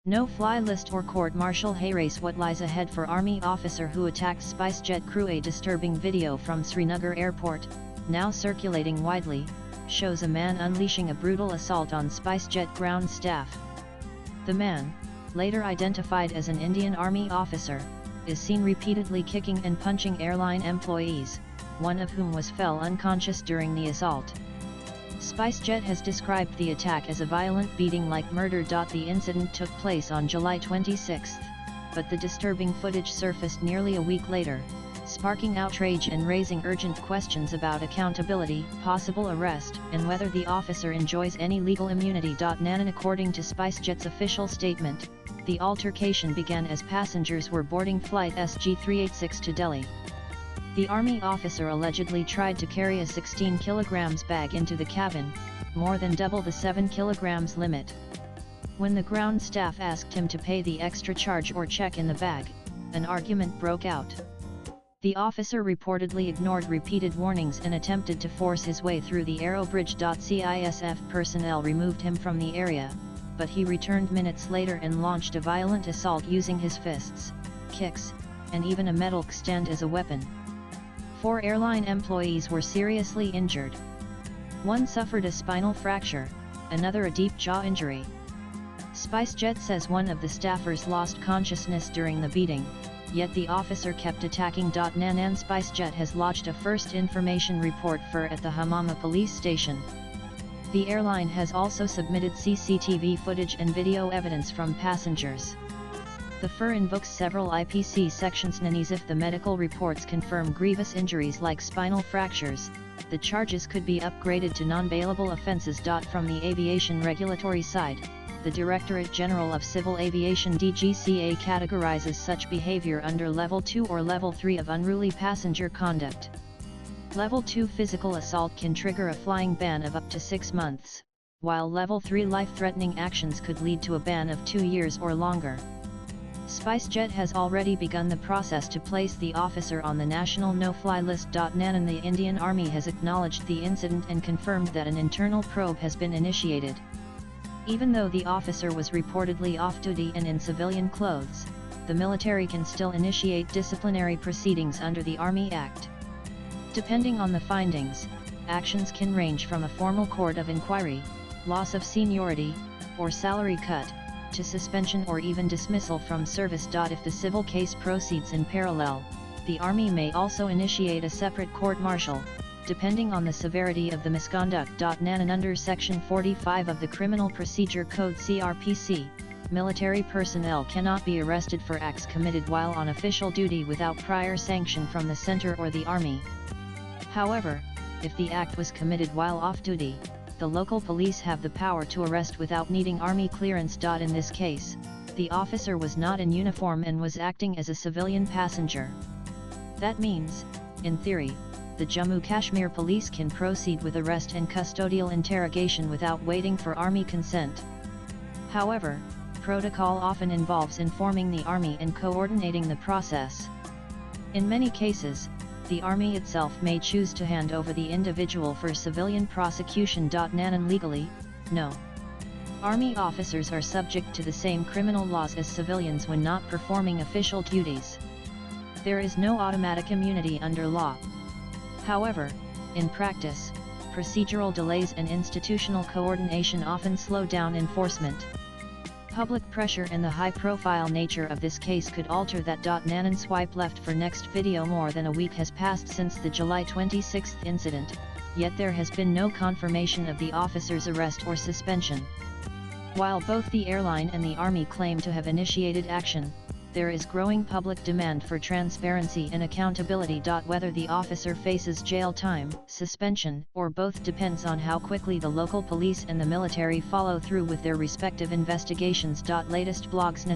No-fly list or court-martial hayrase. What lies ahead for Army officer who attacked SpiceJet crew? A disturbing video from Srinagar airport, now circulating widely, shows a man unleashing a brutal assault on SpiceJet ground staff. The man, later identified as an Indian Army officer, is seen repeatedly kicking and punching airline employees, one of whom fell unconscious during the assault. SpiceJet has described the attack as a violent beating like murder. The incident took place on July 26, but the disturbing footage surfaced nearly a week later, sparking outrage and raising urgent questions about accountability, possible arrest, and whether the officer enjoys any legal immunity. According to SpiceJet's official statement, the altercation began as passengers were boarding flight SG-386 to Delhi. The Army officer allegedly tried to carry a 16 kg bag into the cabin, more than double the 7 kg limit. When the ground staff asked him to pay the extra charge or check in the bag, an argument broke out. The officer reportedly ignored repeated warnings and attempted to force his way through the aero bridge. CISF personnel removed him from the area, but he returned minutes later and launched a violent assault using his fists, kicks, and even a metal stand as a weapon. 4 airline employees were seriously injured. One suffered a spinal fracture, another a deep jaw injury. SpiceJet says one of the staffers lost consciousness during the beating, yet the officer kept attacking. Nanan SpiceJet has lodged a first information report at the Hamama police station. The airline has also submitted CCTV footage and video evidence from passengers. The FIR invokes several IPC sections. If the medical reports confirm grievous injuries like spinal fractures, the charges could be upgraded to non-bailable offences. From the aviation regulatory side, the Directorate General of Civil Aviation DGCA categorizes such behaviour under Level 2 or Level 3 of unruly passenger conduct. Level 2 physical assault can trigger a flying ban of up to 6 months, while Level 3 life-threatening actions could lead to a ban of 2 years or longer. SpiceJet has already begun the process to place the officer on the national no-fly list. Nanan the Indian Army has acknowledged the incident and confirmed that an internal probe has been initiated. Even though the officer was reportedly off-duty and in civilian clothes, the military can still initiate disciplinary proceedings under the Army Act. Depending on the findings, actions can range from a formal court of inquiry, loss of seniority, or salary cut, to suspension or even dismissal from service. If the civil case proceeds in parallel, the Army may also initiate a separate court-martial, depending on the severity of the misconduct. Nanan under Section 45 of the Criminal Procedure Code (CRPC), military personnel cannot be arrested for acts committed while on official duty without prior sanction from the center or the Army. However, if the act was committed while off-duty, the local police have the power to arrest without needing Army clearance. In this case, the officer was not in uniform and was acting as a civilian passenger. That means, in theory, the Jammu Kashmir police can proceed with arrest and custodial interrogation without waiting for Army consent. However, protocol often involves informing the Army and coordinating the process. In many cases, the Army itself may choose to hand over the individual for civilian prosecution. Nanan legally, no. Army officers are subject to the same criminal laws as civilians when not performing official duties. There is no automatic immunity under law. However, in practice, procedural delays and institutional coordination often slow down enforcement. Public pressure and the high-profile nature of this case could alter that. Nanan swipe left for next video. More than a week has passed since the July 26 incident, yet there has been no confirmation of the officer's arrest or suspension. While both the airline and the Army claim to have initiated action, there is growing public demand for transparency and accountability. Whether the officer faces jail time, suspension, or both depends on how quickly the local police and the military follow through with their respective investigations. Latest blogs.